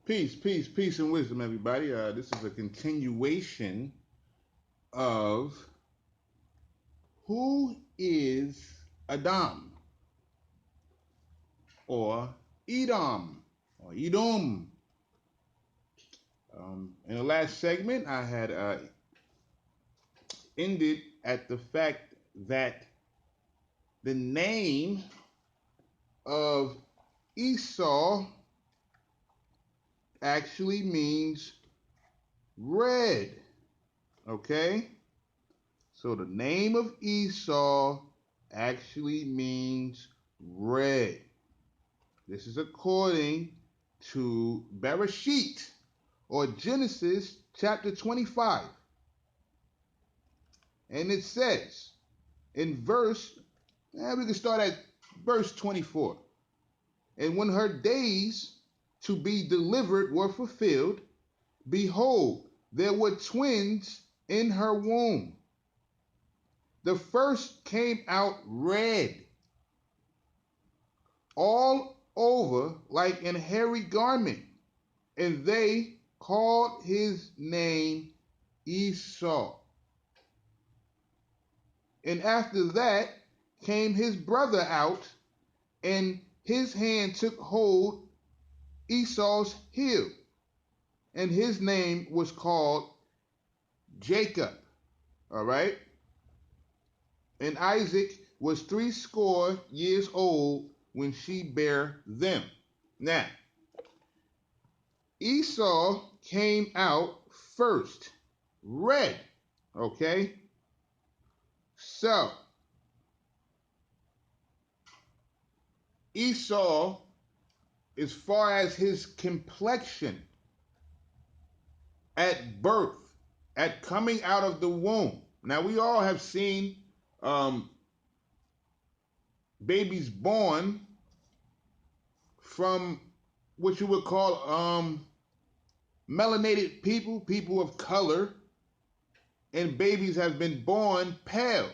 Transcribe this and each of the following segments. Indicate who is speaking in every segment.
Speaker 1: Peace, and wisdom, everybody. This is a continuation of who is Adom or Edom or Edom. In the last segment, I had ended at the fact that the name of Esau actually means red. Okay? So the name of Esau actually means red. This is according to Bereshit or Genesis chapter 25. And it says in we can start at verse 24. And when her days to be delivered were fulfilled, behold, there were twins in her womb. The first came out red, all over like an hairy garment, and they called his name Esau. And after that came his brother out, and his hand took hold Esau's heel, and his name was called Jacob. All right? And Isaac was 80 years old when she bare them. Now, Esau came out first, red. Okay? So, Esau, as far as his complexion at birth, at coming out of the womb. Now, we all have seen babies born from what you would call melanated people of color, and babies have been born pale,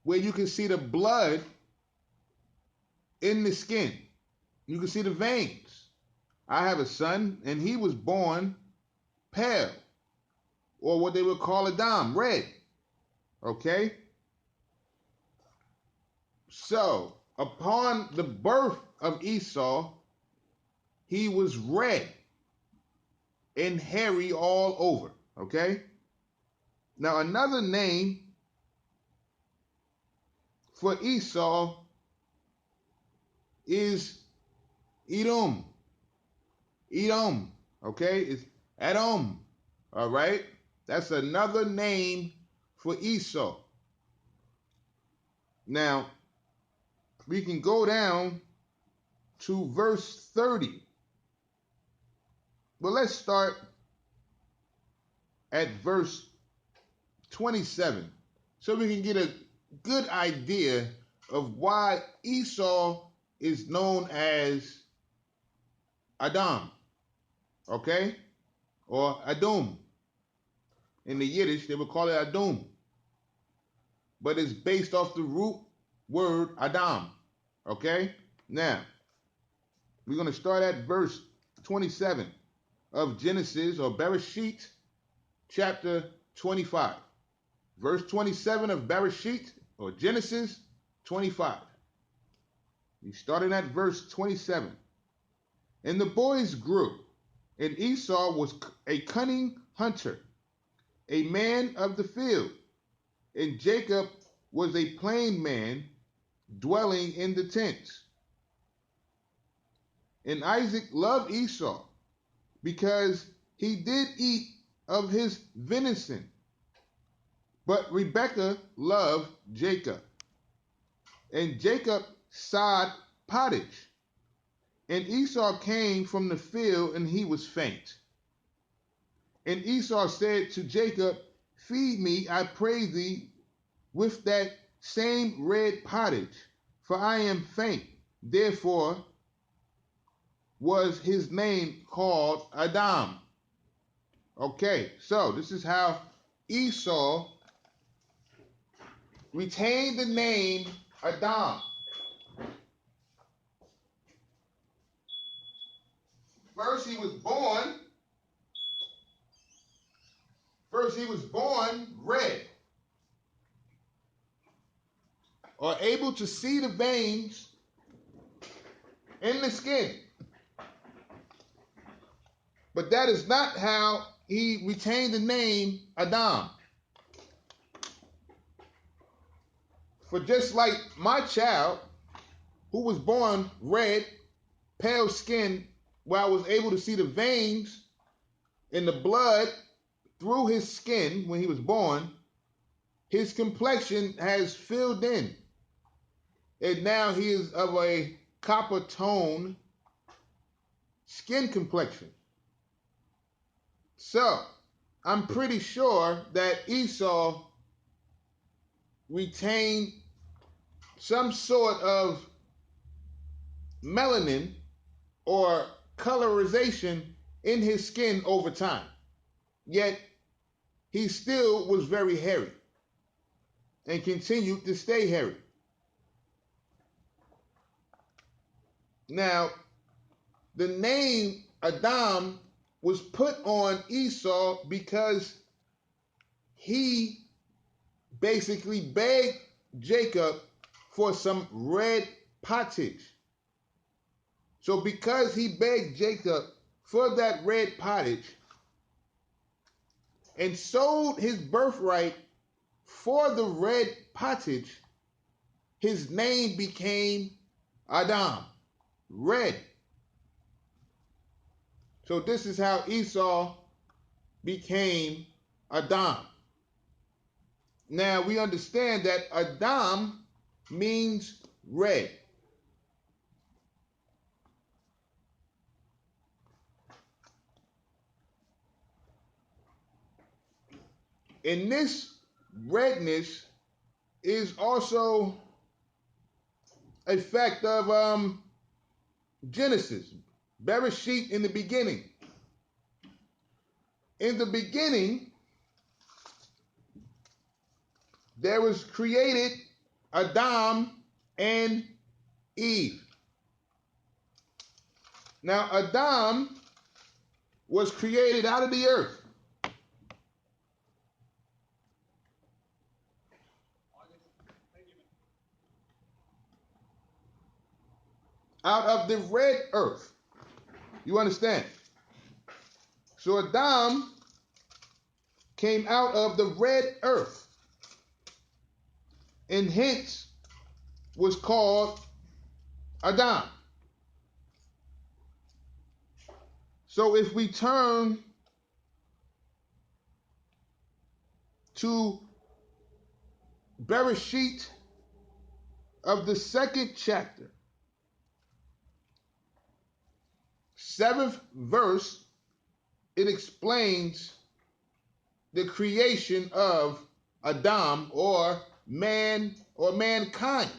Speaker 1: where you can see the blood in the skin. You can see the veins. I have a son, and he was born pale, or what they would call Adom, red. Okay? So, upon the birth of Esau, he was red and hairy all over. Okay? Now, another name for Esau is Edom. Edom. Okay? It's Adom. All right? That's another name for Esau. Now, we can go down to verse 30. But let's start at verse 27 so we can get a good idea of why Esau is known as Adom, okay? Or Adom. In the Yiddish, they would call it Adom. But it's based off the root word Adam, okay? Now, we're going to start at verse 27 of Genesis or Bereshit chapter 25. Verse 27 of Bereshit or Genesis 25. We started at verse 27. And the boys grew, and Esau was a cunning hunter, a man of the field, and Jacob was a plain man dwelling in the tents. And Isaac loved Esau because he did eat of his venison, but Rebekah loved Jacob. And Jacob sod pottage. And Esau came from the field, and he was faint. And Esau said to Jacob, feed me, I pray thee, with that same red pottage, for I am faint. Therefore was his name called Adom. Okay, so this is how Esau retained the name Adom. First he was born red, or able to see the veins in the skin. But that is not how he retained the name Adom. For just like my child, who was born red, pale skin, where I was able to see the veins in the blood through his skin when he was born, his complexion has filled in. And now he is of a copper tone skin complexion. So, I'm pretty sure that Esau retained some sort of melanin or colorization in his skin over time. Yet, he still was very hairy and continued to stay hairy. Now, the name Adom was put on Esau because he basically begged Jacob for some red pottage. So because he begged Jacob for that red pottage and sold his birthright for the red pottage, his name became Adom, red. So this is how Esau became Adom. Now we understand that Adom means red. And this redness is also a fact of Genesis, Bereshit, in the beginning. In the beginning, there was created Adam and Eve. Now, Adam was created out of the earth. Out of the red earth. You understand? So Adam came out of the red earth, and hence was called Adam. So if we turn to Bereshit of the 2nd chapter, 7th verse, it explains the creation of Adam, or man, or mankind.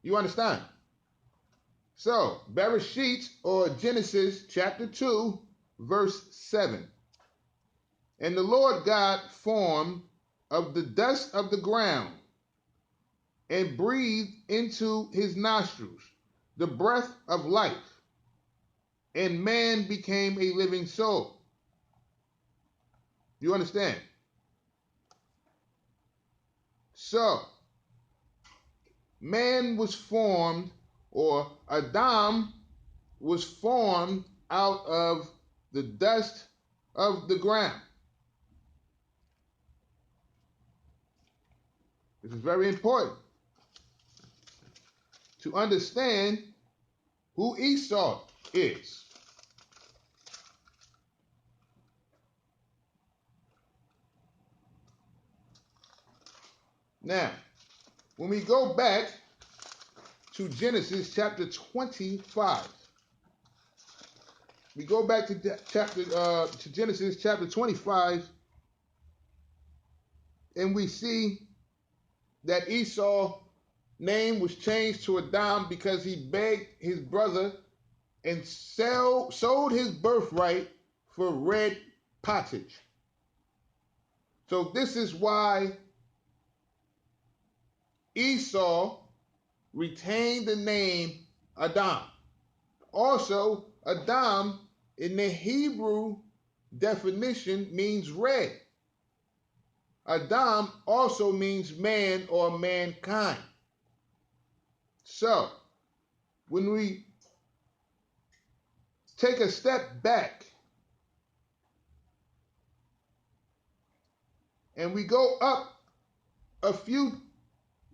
Speaker 1: You understand? So, Bereshit, or Genesis chapter 2, verse 7. And the Lord God formed of the dust of the ground and breathed into his nostrils the breath of life, and man became a living soul. You understand? So, man was formed, or Adam was formed out of the dust of the ground. This is very important to understand who Esau is. Now, when we go back to Genesis chapter 25, we go back to Genesis chapter 25, and we see that Esau's name was changed to Adam because he begged his brother and sold his birthright for red pottage. So this is why Esau retained the name Adam. Also, Adam in the Hebrew definition means red. Adam also means man or mankind. So, when we take a step back and we go up a few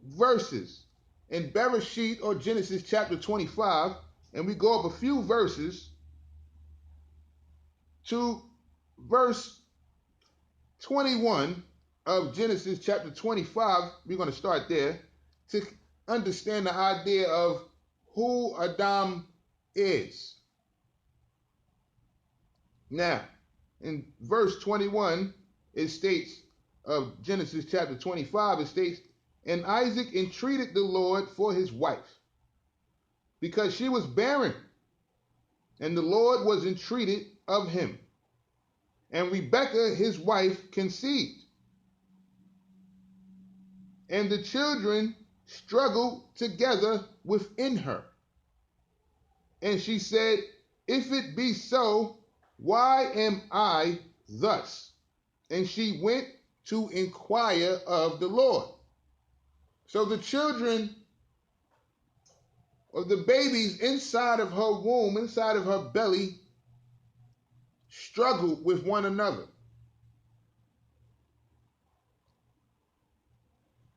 Speaker 1: verses in Bereshit or Genesis chapter 25, and we go up a few verses to verse 21 of Genesis chapter 25, we're going to start there to understand the idea of who Adam is. Now, in verse 21, it states of Genesis chapter 25, it states, "And Isaac entreated the Lord for his wife, because she was barren, and the Lord was entreated of him. And Rebekah, his wife, conceived. And the children struggled together within her. And she said, If it be so, why am I thus? And she went to inquire of the Lord." So the children of the babies inside of her womb, inside of her belly, struggled with one another.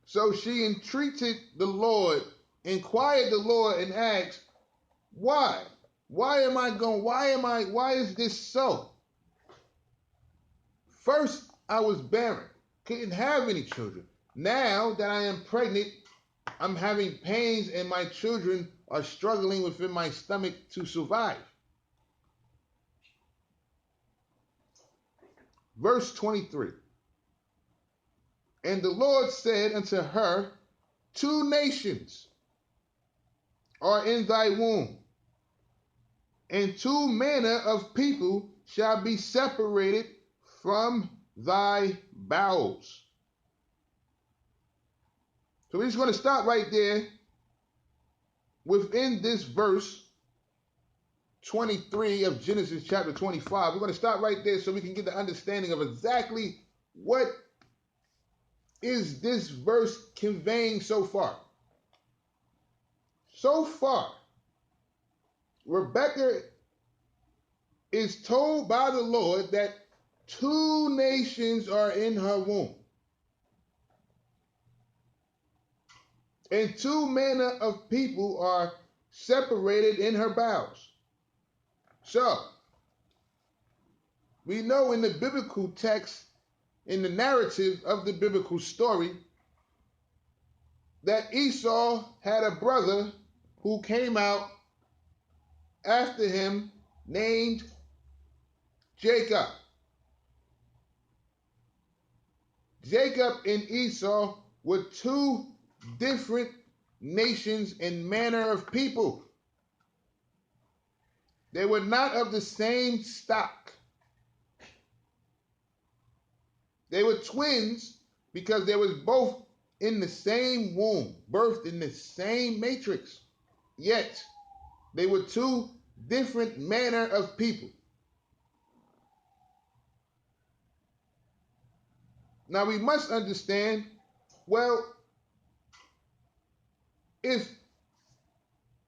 Speaker 1: So she entreated the Lord, inquired the Lord, and asked, why? Why is this so? First, I was barren, couldn't have any children. Now that I am pregnant, I'm having pains and my children are struggling within my stomach to survive. Verse 23. "And the Lord said unto her, Two nations are in thy womb, and two manner of people shall be separated from thy bowels." So we're just going to stop right there within this verse 23 of Genesis chapter 25. We're going to stop right there so we can get the understanding of exactly what is this verse conveying so far. So far, Rebekah is told by the Lord that two nations are in her womb, and two manner of people are separated in her bowels. So, we know in the biblical text, in the narrative of the biblical story, that Esau had a brother who came out after him named Jacob. Jacob and Esau were two different nations and manner of people. They were not of the same stock. They were twins because they was both in the same womb, birthed in the same matrix. Yet, they were two different manner of people. Now we must understand, well, if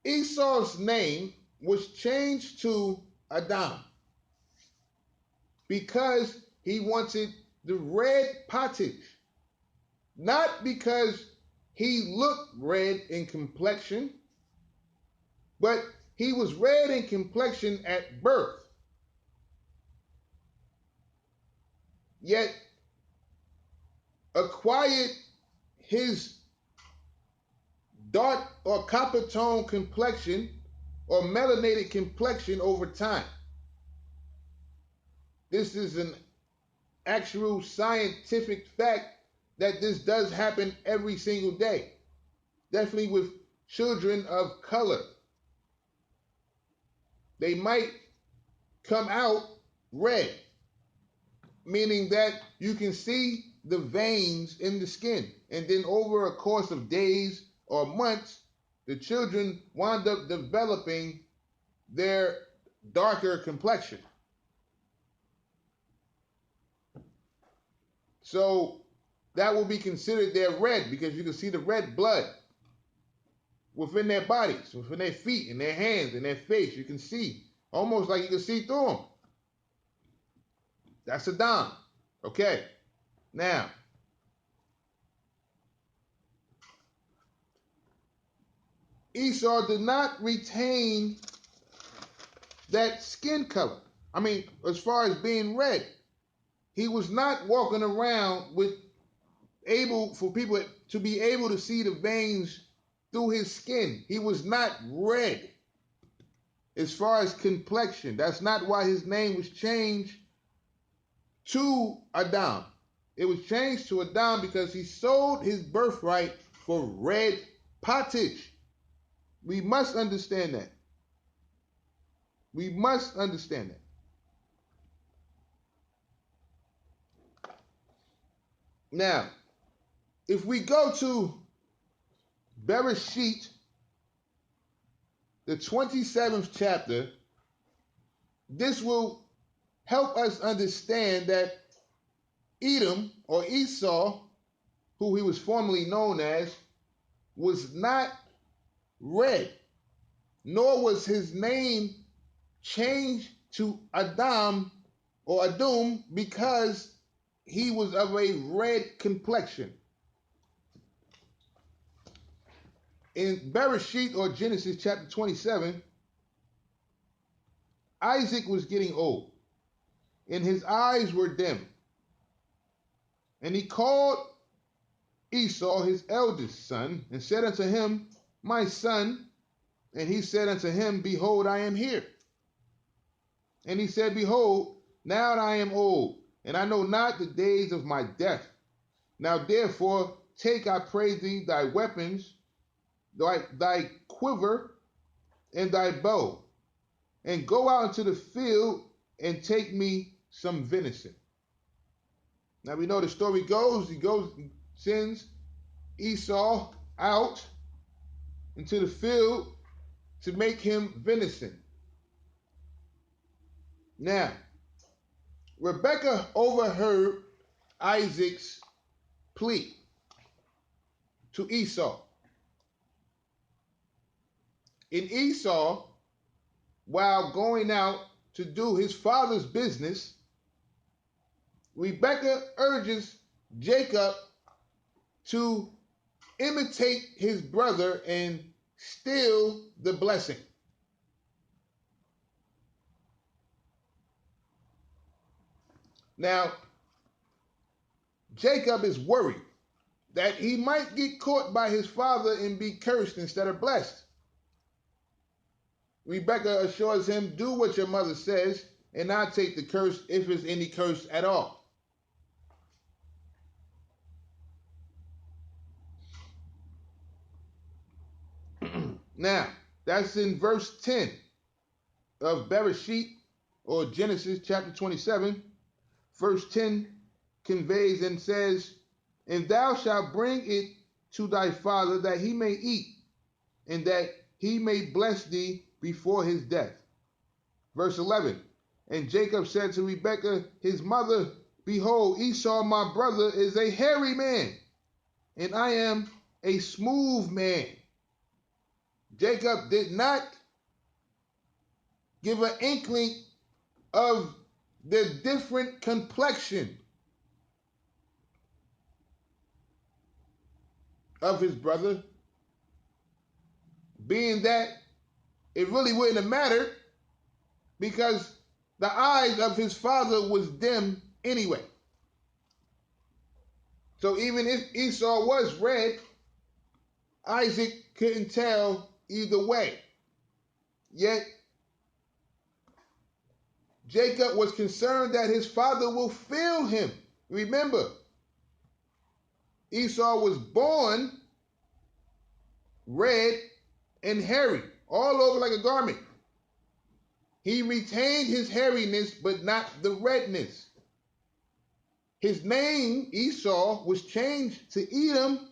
Speaker 1: Esau's name was changed to Adam because he wanted the red pottage, not because he looked red in complexion, but he was red in complexion at birth. Yet acquired his dark or copper tone complexion or melanated complexion over time. This is an actual scientific fact that this does happen every single day. Definitely with children of color. They might come out red, meaning that you can see the veins in the skin. And then over a course of days or months, the children wind up developing their darker complexion. So that will be considered their red, because you can see the red blood within their bodies, within their feet and their hands and their face. You can see, almost like you can see through them. That's Adom. Okay. Now, Esau did not retain that skin color. I mean, as far as being red, he was not walking around with able for people to be able to see the veins through his skin. He was not red as far as complexion. That's not why his name was changed to Adom. It was changed to Adom because he sold his birthright for red pottage. We must understand that. We must understand that. Now, if we go to Bereshit, the 27th chapter, this will help us understand that Edom, or Esau, who he was formerly known as, was not red, nor was his name changed to Adom or Adom because he was of a red complexion. In Bereshit, or Genesis chapter 27, Isaac was getting old, and his eyes were dim. And he called Esau, his eldest son, and said unto him, My son. And he said unto him, Behold, I am here. And he said, Behold, now I am old, and I know not the days of my death. Now therefore, take, I pray thee, thy weapons, thy quiver, and thy bow, and go out into the field, and take me some venison. Now we know the story goes, sends Esau out into the field to make him venison. Now, Rebekah overheard Isaac's plea to Esau. And Esau, while going out to do his father's business, Rebekah urges Jacob to imitate his brother and steal the blessing. Now, Jacob is worried that he might get caught by his father and be cursed instead of blessed. Rebekah assures him, do what your mother says and not take the curse, if there's any curse at all. Now, that's in verse 10 of Bereshit, or Genesis chapter 27. Verse 10 conveys and says, And thou shalt bring it to thy father, that he may eat, and that he may bless thee before his death. Verse 11, And Jacob said to Rebekah his mother, Behold, Esau my brother is a hairy man, and I am a smooth man. Jacob did not give an inkling of the different complexion of his brother, being that it really wouldn't have mattered because the eyes of his father was dim anyway. So even if Esau was red, Isaac couldn't tell either way. Yet Jacob was concerned that his father will fail him. Remember, Esau was born red and hairy, all over like a garment. He retained his hairiness, but not the redness. His name, Esau, was changed to Edom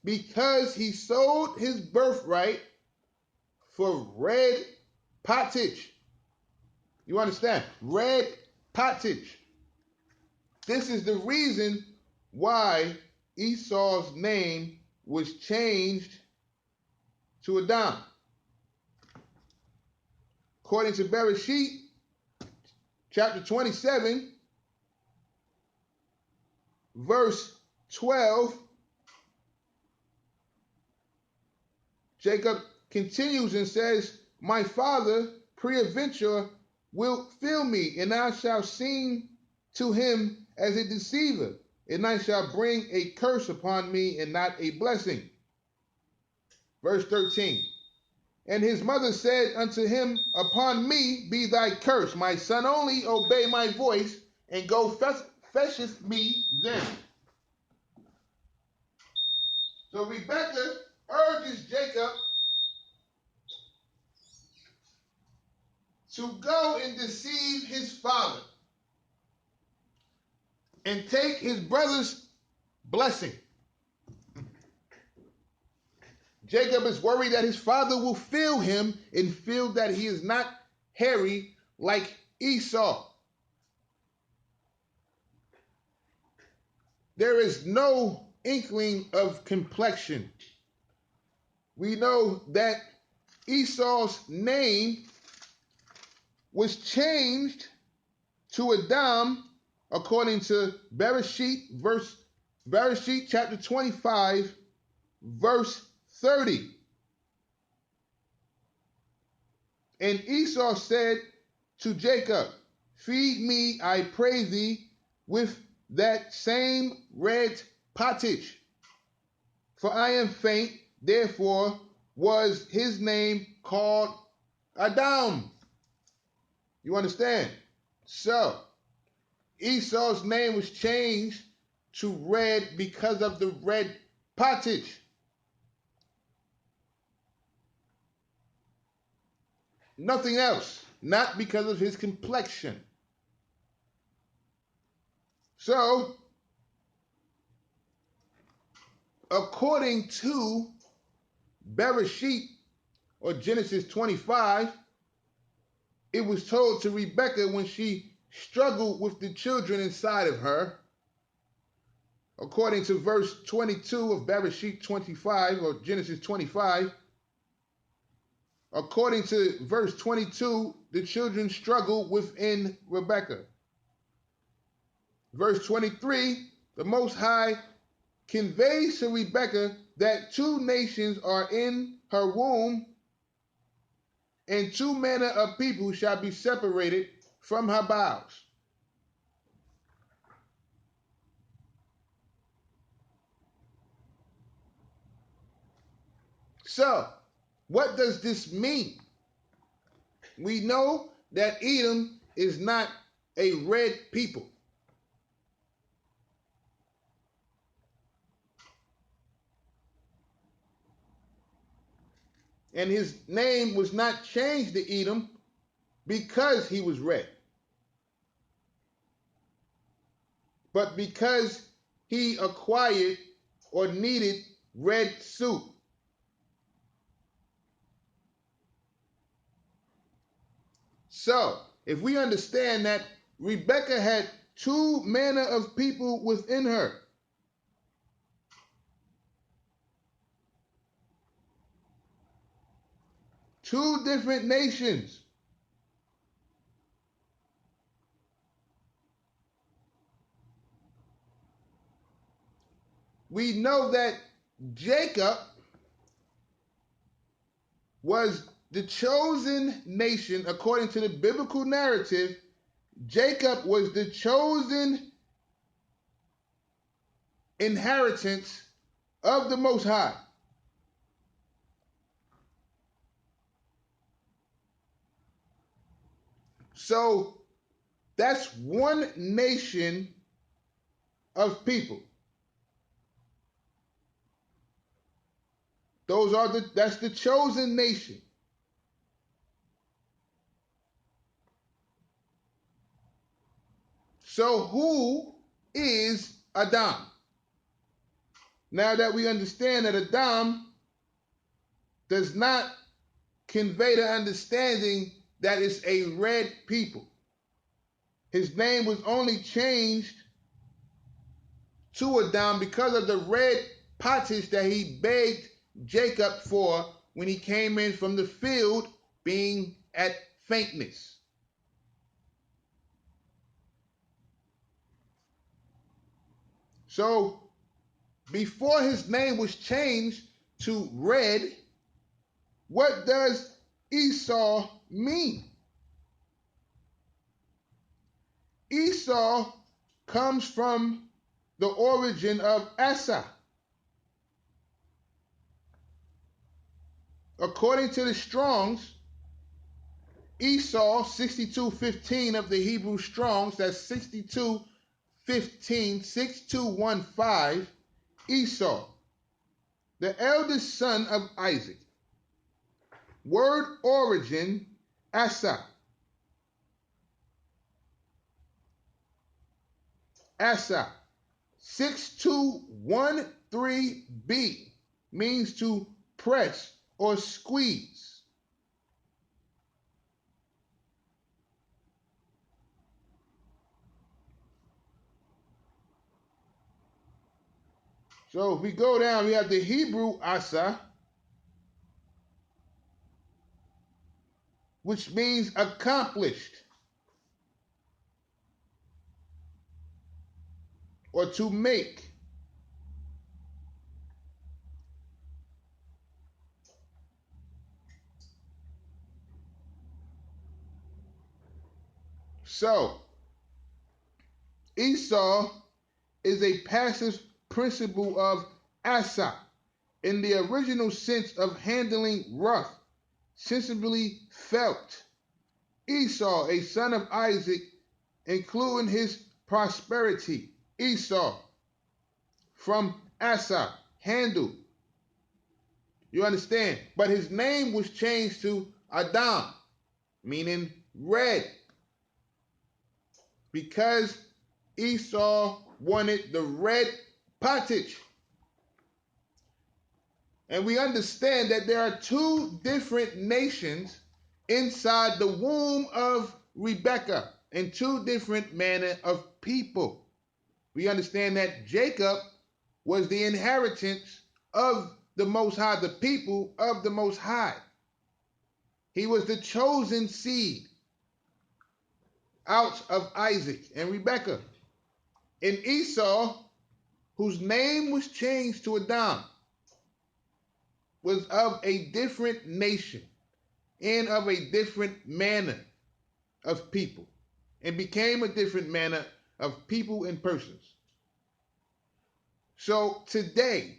Speaker 1: because he sold his birthright for red pottage. You understand? Red pottage. This is the reason why Esau's name was changed to Adom. According to Bereshit, chapter 27, verse 12, Jacob continues and says, my father peradventure will fill me, and I shall seem to him as a deceiver, and I shall bring a curse upon me and not a blessing. Verse 13. And his mother said unto him, upon me be thy curse, my son, only obey my voice, and go fetcheth me them. So Rebekah urges Jacob to go and deceive his father and take his brother's blessing. Jacob is worried that his father will feel him and feel that he is not hairy like Esau. There is no inkling of complexion. We know that Esau's name was changed to Adom according to Bereshit chapter 25, verse 30. And Esau said to Jacob, feed me, I pray thee, with that same red pottage, for I am faint. Therefore was his name called Adom. You understand? So Esau's name was changed to red because of the red pottage. Nothing else. Not because of his complexion. So, according to Bereshit, or Genesis 25, it was told to Rebekah when she struggled with the children inside of her. According to verse 22 of Bereshit 25, or Genesis 25, according to verse 22, the children struggled within Rebekah. Verse 23, the Most High conveys to Rebekah that two nations are in her womb, and two manner of people shall be separated from her bowels. So, what does this mean? We know that Edom is not a red people. And his name was not changed to Edom because he was red, but because he acquired or needed red soup. So, if we understand that Rebekah had two manner of people within her, two different nations, we know that Jacob was the chosen nation. According to the biblical narrative, Jacob was the chosen inheritance of the Most High. So that's one nation of people. That's the chosen nation. So who is Adom? Now that we understand that Adom does not convey the understanding that is a red people. His name was only changed to Adom because of the red pottage that he begged Jacob for when he came in from the field being at faintness. So before his name was changed to red, what does Esau mean? Esau comes from the origin of Asa. According to the Strongs, Esau, 62:15 of the Hebrew Strongs, that's 62:15, 6215, Esau, the eldest son of Isaac. Word origin, Asa. Asa, 6213b, means to press or squeeze. So if we go down, we have the Hebrew Asa, which means accomplished or to make. So Esau is a passive principle of Asa in the original sense of handling rough, sensibly felt. Esau, a son of Isaac, including his prosperity. Esau, from Asa, handle. You understand? But his name was changed to Adom, meaning red, because Esau wanted the red pottage. And we understand that there are two different nations inside the womb of Rebekah and two different manner of people. We understand that Jacob was the inheritance of the Most High, the people of the Most High. He was the chosen seed out of Isaac and Rebekah. And Esau, whose name was changed to Adom, was of a different nation and of a different manner of people, and became a different manner of people and persons. So today,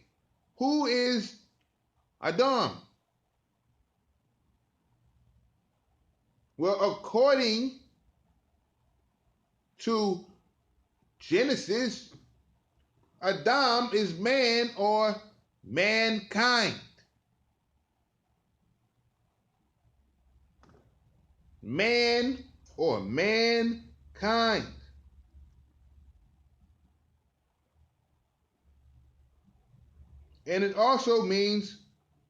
Speaker 1: who is Adom? Well, according to Genesis, Adom is man or mankind. Man or mankind. And it also means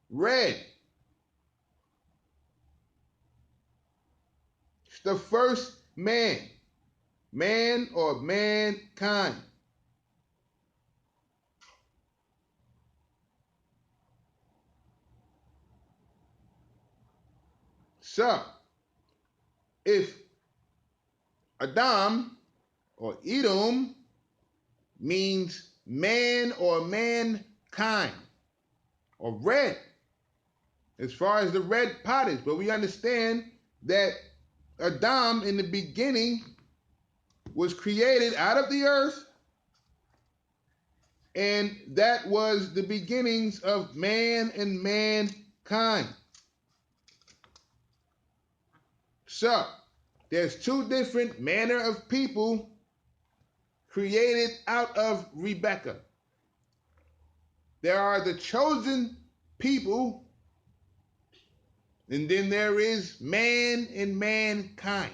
Speaker 1: red. It's the first man. Man or mankind. So, if Adom or Edom means man or mankind, or red, as far as the red pottage, but we understand that Adom in the beginning was created out of the earth, and that was the beginnings of man and mankind. So, there's two different manner of people created out of Rebekah. There are the chosen people, and then there is man and mankind.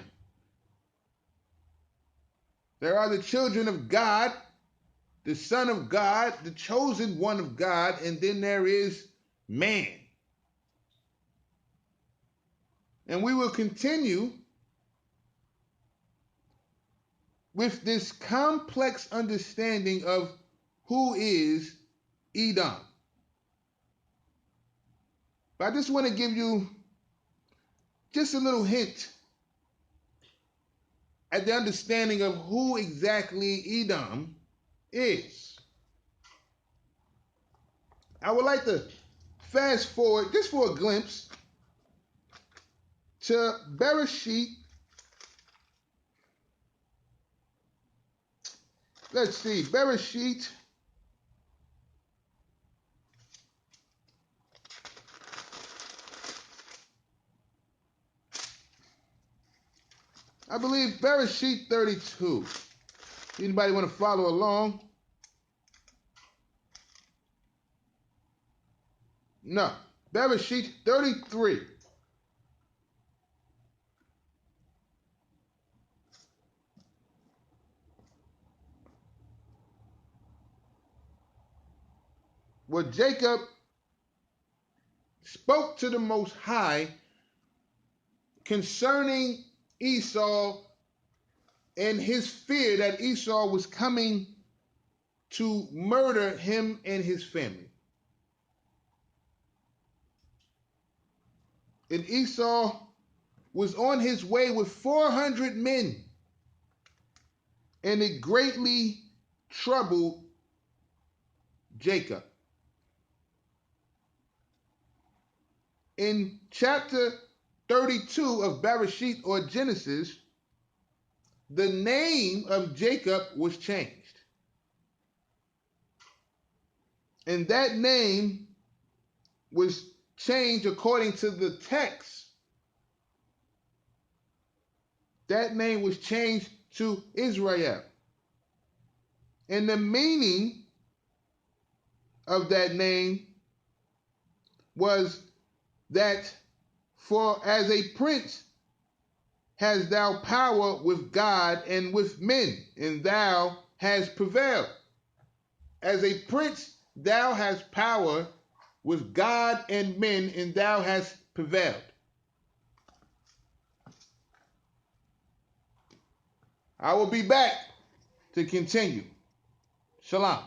Speaker 1: There are the children of God, the Son of God, the chosen one of God, and then there is man. And we will continue with this complex understanding of who is Edom. But I just want to give you just a little hint at the understanding of who exactly Edom is. I would like to fast forward just for a glimpse to Bereshit. Let's see, Bereshit. I believe Bereshit 32. Anybody want to follow along? No. Bereshit 33. Where Jacob spoke to the Most High concerning Esau and his fear that Esau was coming to murder him and his family. And Esau was on his way with 400 men, and it greatly troubled Jacob. In chapter 32 of Bereshit or Genesis, the name of Jacob was changed. And that name was changed according to the text. That name was changed to Israel. And the meaning of that name was that for as a prince hast thou power with God and with men, and thou hast prevailed. As a prince thou hast power with God and men, and thou hast prevailed. I will be back to continue. Shalom.